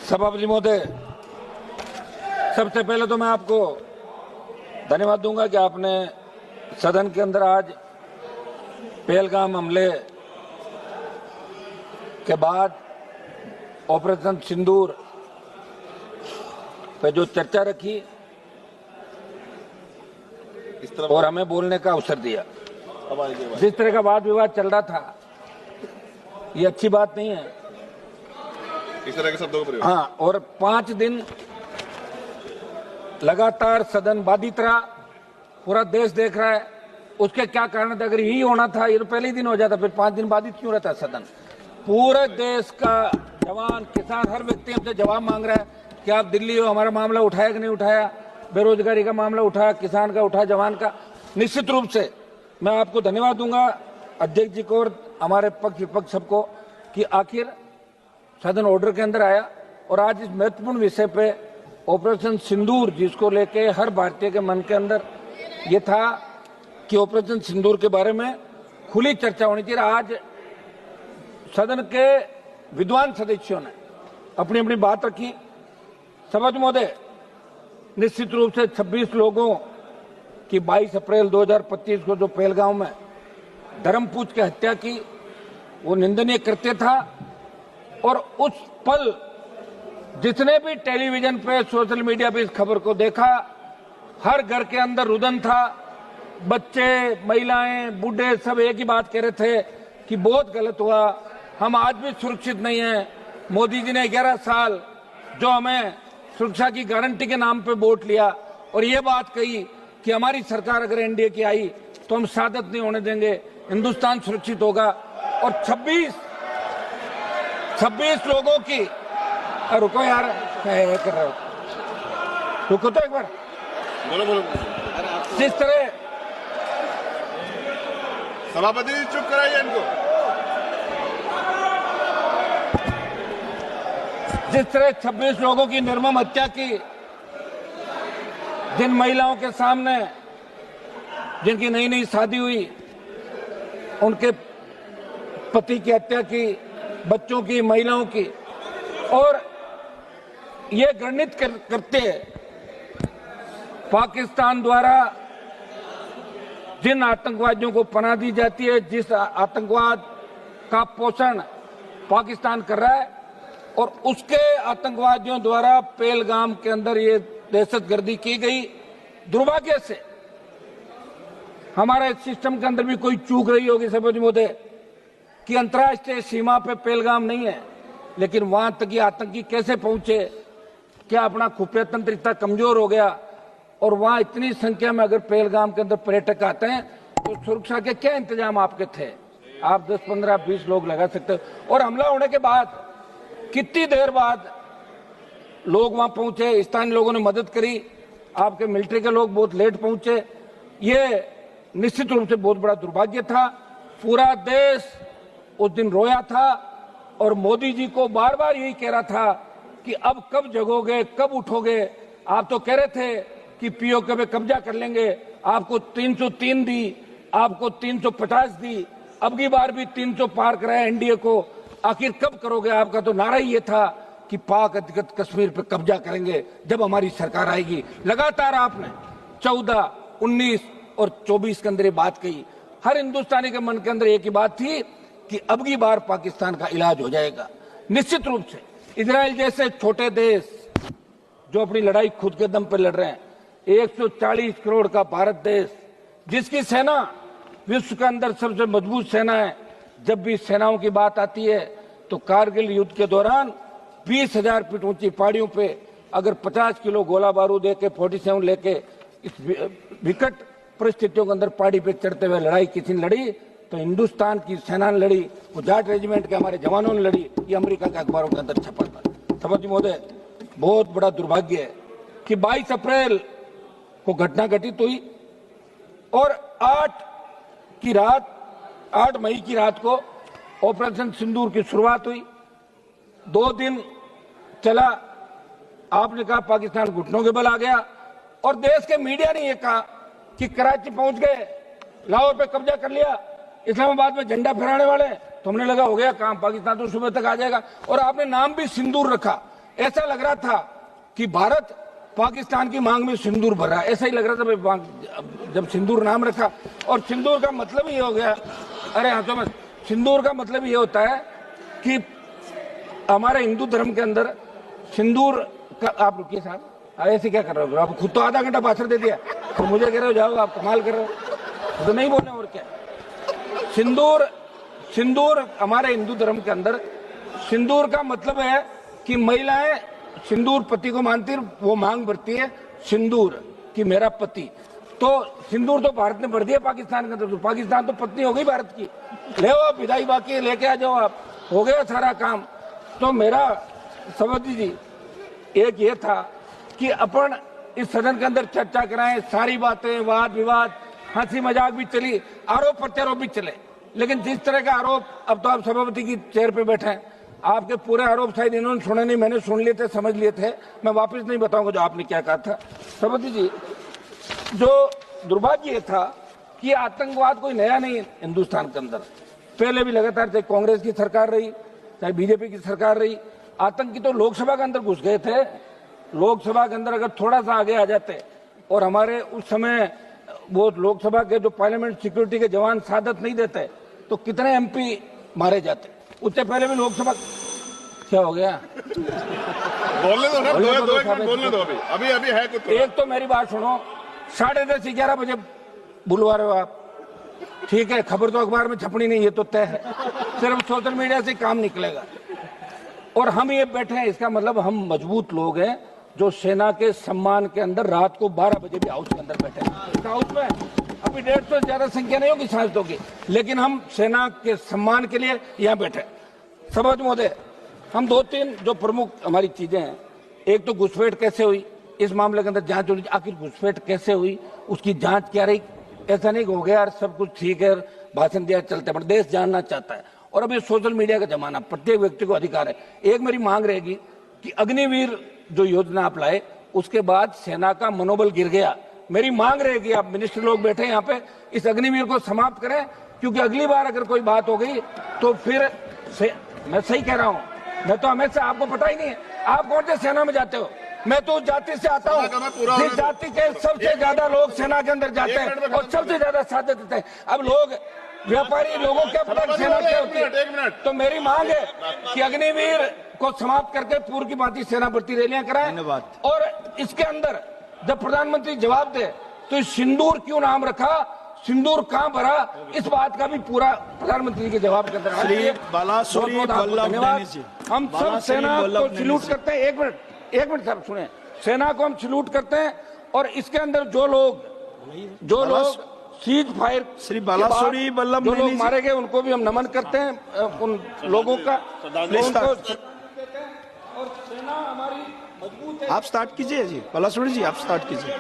सभापति महोदय, सबसे पहले तो मैं आपको धन्यवाद दूंगा कि आपने सदन के अंदर आज पहलगाम हमले के बाद ऑपरेशन सिंदूर पे जो चर्चा रखी और हमें बोलने का अवसर दिया। जिस तरह का वाद विवाद चल रहा था, ये अच्छी बात नहीं है। इस तरह के शब्दों का प्रयोग। हाँ, और 5 दिन लगातार सदन बाधित रहा, पूरा देश देख रहा है। उसके क्या कारण थे? अगर यही होना था ये तो पहले ही दिन हो जाता, फिर 5 दिन बाधित क्यों रहता सदन? पूरे देश का जवान, किसान, हर व्यक्ति हमसे जवाब मांग रहा है कि आप दिल्ली हो, हमारा मामला उठाया कि नहीं उठाया, बेरोजगारी का मामला उठाया, किसान का उठाया, जवान का। निश्चित रूप से मैं आपको धन्यवाद दूंगा, अध्यक्ष जी को और हमारे पक्ष विपक्ष सबको, कि आखिर सदन ऑर्डर के अंदर आया और आज इस महत्वपूर्ण विषय पे ऑपरेशन सिंदूर, जिसको लेके हर भारतीय के मन के अंदर ये था कि ऑपरेशन सिंदूर के बारे में खुली चर्चा होनी चाहिए। आज सदन के विद्वान सदस्यों ने अपनी अपनी बात रखी। सभापति महोदय, निश्चित रूप से 26 लोगों की 22 अप्रैल 2025 को जो पहलगाम में धर्म पूछ के हत्या की, वो निंदनीय कृत्य था। और उस पल जितने भी टेलीविजन पे, सोशल मीडिया पे इस खबर को देखा, हर घर के अंदर रुदन था। बच्चे, महिलाएं, बूढ़े सब एक ही बात कह रहे थे कि बहुत गलत हुआ, हम आज भी सुरक्षित नहीं हैं। मोदी जी ने 11 साल जो हमें सुरक्षा की गारंटी के नाम पे वोट लिया और ये बात कही कि हमारी सरकार अगर एनडीए की आई तो हम शहादत नहीं होने देंगे, हिंदुस्तान सुरक्षित होगा। और 26 लोगों की, रुको यार, क्या कर रहे हो, रुको तो एक बार। बोलो। जिस तरह सभापति जी चुप कराइए इनको। जिस तरह 26 लोगों की निर्मम हत्या की, जिन महिलाओं के सामने, जिनकी नई नई शादी हुई, उनके पति की हत्या की, बच्चों की, महिलाओं की, और ये घृणित करते पाकिस्तान द्वारा जिन आतंकवादियों को पनाह दी जाती है, जिस आतंकवाद का पोषण पाकिस्तान कर रहा है, और उसके आतंकवादियों द्वारा पहलगाम के अंदर ये दहशतगर्दी की गई। दुर्भाग्य से हमारे सिस्टम के अंदर भी कोई चूक रही होगी सभापति महोदय, कि अंतर्राष्ट्रीय सीमा पे पहलगाम नहीं है, लेकिन वहां तक ये आतंकी कैसे पहुंचे? क्या अपना खुफिया तंत्र इतना कमजोर हो गया? और वहां इतनी संख्या में अगर पहलगाम के अंदर पर्यटक आते हैं तो सुरक्षा के क्या इंतजाम आपके थे? आप 10, 15, 20 लोग लगा सकते हो। और हमला होने के बाद कितनी देर बाद लोग वहां पहुंचे, स्थानीय लोगों ने मदद करी, आपके मिलिट्री के लोग बहुत लेट पहुंचे। ये निश्चित रूप से बहुत बड़ा दुर्भाग्य था। पूरा देश उस दिन रोया था और मोदी जी को बार बार यही कह रहा था कि अब कब जगोगे, कब उठोगे? आप तो कह रहे थे कि पीओके पे कब्जा कर लेंगे, आपको 303 दी, आपको 350 दी, अब की बार भी 300 पार कराया एनडीए को। आखिर कब करोगे? आपका तो नारा ही ये था कि पाक अधिकृत कश्मीर पे कब्जा करेंगे जब हमारी सरकार आएगी। लगातार आपने 14, 19 और 24 के अंदर ये बात कही। हर हिंदुस्तानी के मन के अंदर एक ही बात थी कि अब की बार पाकिस्तान का इलाज हो जाएगा। निश्चित रूप से इजराइल जैसे छोटे देश जो अपनी लड़ाई खुद के दम पर लड़ रहे हैं, 140 करोड़ का भारत देश, जिसकी सेना विश्व के अंदर सबसे मजबूत सेना है, जब भी सेनाओं की बात आती है तो कारगिल युद्ध के दौरान 20,000 फीट ऊंची पहाड़ियों पे अगर 50 किलो गोला बारूद लेके 47 लेके इस विकट परिस्थितियों के अंदर पहाड़ी पे चढ़ते हुए लड़ाई किसी ने लड़ी तो हिंदुस्तान की सेना ने लड़ी, वो जाट रेजिमेंट के हमारे जवानों ने लड़ी। ये अमेरिका के अखबारों के अंदर छपा था। सभापति महोदय, बहुत बड़ा दुर्भाग्य है कि 22 अप्रैल को घटना घटित हुई और 8 मई की रात को ऑपरेशन सिंदूर की शुरुआत हुई। 2 दिन चला। आपने कहा पाकिस्तान घुटनों के बल आ गया और देश के मीडिया ने यह कहा कि कराची पहुंच गए, लाहौर पे कब्जा कर लिया, इस्लामाबाद में झंडा फहराने वाले। तो हमने लगा हो गया काम, पाकिस्तान तो सुबह तक आ जाएगा। और आपने नाम भी सिंदूर रखा। ऐसा लग रहा था कि भारत पाकिस्तान की मांग में सिंदूर भर रहा है, ऐसा ही लग रहा था भाई जब सिंदूर नाम रखा। और सिंदूर का मतलब ये हो गया, अरे हाँ समझ, सिंदूर का मतलब ये होता है कि हमारे हिंदू धर्म के अंदर सिंदूर का, आप रुकिए साहब, ऐसे क्या कर रहे हो आप? खुद तो आधा घंटा भाषण दे दिया तो मुझे कह रहे हो जाओ, आप कमाल कर रहे हो, तो नहीं बोलना और क्या। सिंदूर हमारे हिंदू धर्म के अंदर सिंदूर का मतलब है कि महिलाएं सिंदूर पति को मानती है, वो मांग भरती है सिंदूर कि मेरा पति। तो सिंदूर तो भारत ने भर दिया पाकिस्तान के अंदर, तो पाकिस्तान तो पत्नी हो गई भारत की। ले आओ विदाई बाकी लेके आ जाओ, आप हो गया सारा काम। तो मेरा सभापति जी एक ये था कि अपन इस सदन के अंदर चर्चा कराएं, सारी बातें, वाद विवाद, हंसी मजाक भी चली, आरोप प्रत्यारोप भी चले, लेकिन जिस तरह का आरोप, अब तो आप सभापति की चेयर पे बैठे हैं, आपके पूरे आरोप शायद इन्होंने सुने नहीं, मैंने सुन लिए थे, समझ लिए थे, मैं वापस नहीं बताऊंगा जो आपने क्या कहा था। सभापति जी, जो दुर्भाग्य था कि आतंकवाद कोई नया नहीं हिंदुस्तान के अंदर, पहले भी लगातार चाहे कांग्रेस की सरकार रही चाहे बीजेपी की सरकार रही, आतंकी तो लोकसभा के अंदर घुस गए थे। लोकसभा के अंदर अगर थोड़ा सा आगे आ जाते और हमारे उस समय वो लोकसभा के जो पार्लियामेंट सिक्योरिटी के जवान सादत नहीं देते तो कितने एमपी मारे जाते। उससे पहले भी लोकसभा, क्या हो गया? बोलने दो ना, दो एक मिनट बोलने दो, अभी अभी है कुछ। एक तो मेरी बात सुनो, 10:30 11 बजे बुलवा रहे हो आप, ठीक है, खबर तो अखबार में छपनी नहीं, ये तो तय है, सिर्फ सोशल मीडिया से काम निकलेगा। और हम ये बैठे हैं, इसका मतलब हम मजबूत लोग हैं जो सेना के सम्मान के अंदर रात को 12 बजे भी हाउस के अंदर बैठे हैं। हाउस में अभी 150 से ज्यादा संख्या नहीं होगी सांसदों की, लेकिन हम सेना के सम्मान के लिए यहाँ बैठे। सभापति महोदय, हम 2-3 जो प्रमुख हमारी चीजें हैं, एक तो घुसपैठ कैसे हुई, इस मामले के अंदर जांच होनी, आखिर घुसपैठ कैसे हुई, उसकी जांच क्या रही। ऐसा नहीं हो गया यार सब कुछ ठीक है, भाषण दिया चलते, पर देश जानना चाहता है। और अभी सोशल मीडिया का जमाना, प्रत्येक व्यक्ति को अधिकार है। एक मेरी मांग रहेगी कि अग्निवीर जो योजना आप लाए, उसके बाद सेना का मनोबल गिर गया। मेरी मांग रहेगी, आप मिनिस्टर लोग बैठे यहाँ पे, इस अग्निवीर को समाप्त करें, क्योंकि अगली बार अगर कोई बात हो गई तो फिर मैं सही कह रहा हूँ, मैं तो हमेशा, आपको पता ही नहीं है, आप कौन से सेना में जाते हो, मैं तो जाति से आता हूँ, जिस जाति के सबसे ज्यादा लोग सेना के अंदर जाते हैं और सबसे ज्यादा साथ देते हैं। अब लोग व्यापारी लोगों क्या पता सेना क्या होती है। तो मेरी मांग है कि अग्निवीर को समाप्त करके पूर्व की भांति सेना भर्ती रैलियां कराएं। और इसके अंदर जब प्रधानमंत्री जवाब दे तो सिंदूर क्यों नाम रखा, सिंदूर कहां भरा, इस बात का भी पूरा प्रधानमंत्री के जवाब के अंदर। धन्यवाद। हम सब सेना को सैल्यूट करते हैं। एक मिनट साहब सुने, सेना को हम सैल्यूट करते हैं और इसके अंदर जो लोग सीज फायर श्री बालासुरी वल्लभ जो लोग मारे गए उनको भी हम नमन करते हैं, उन लोगों का और सेना हमारी मजबूत है। आप स्टार्ट कीजिए जी, बालासुरी जी आप स्टार्ट कीजिए।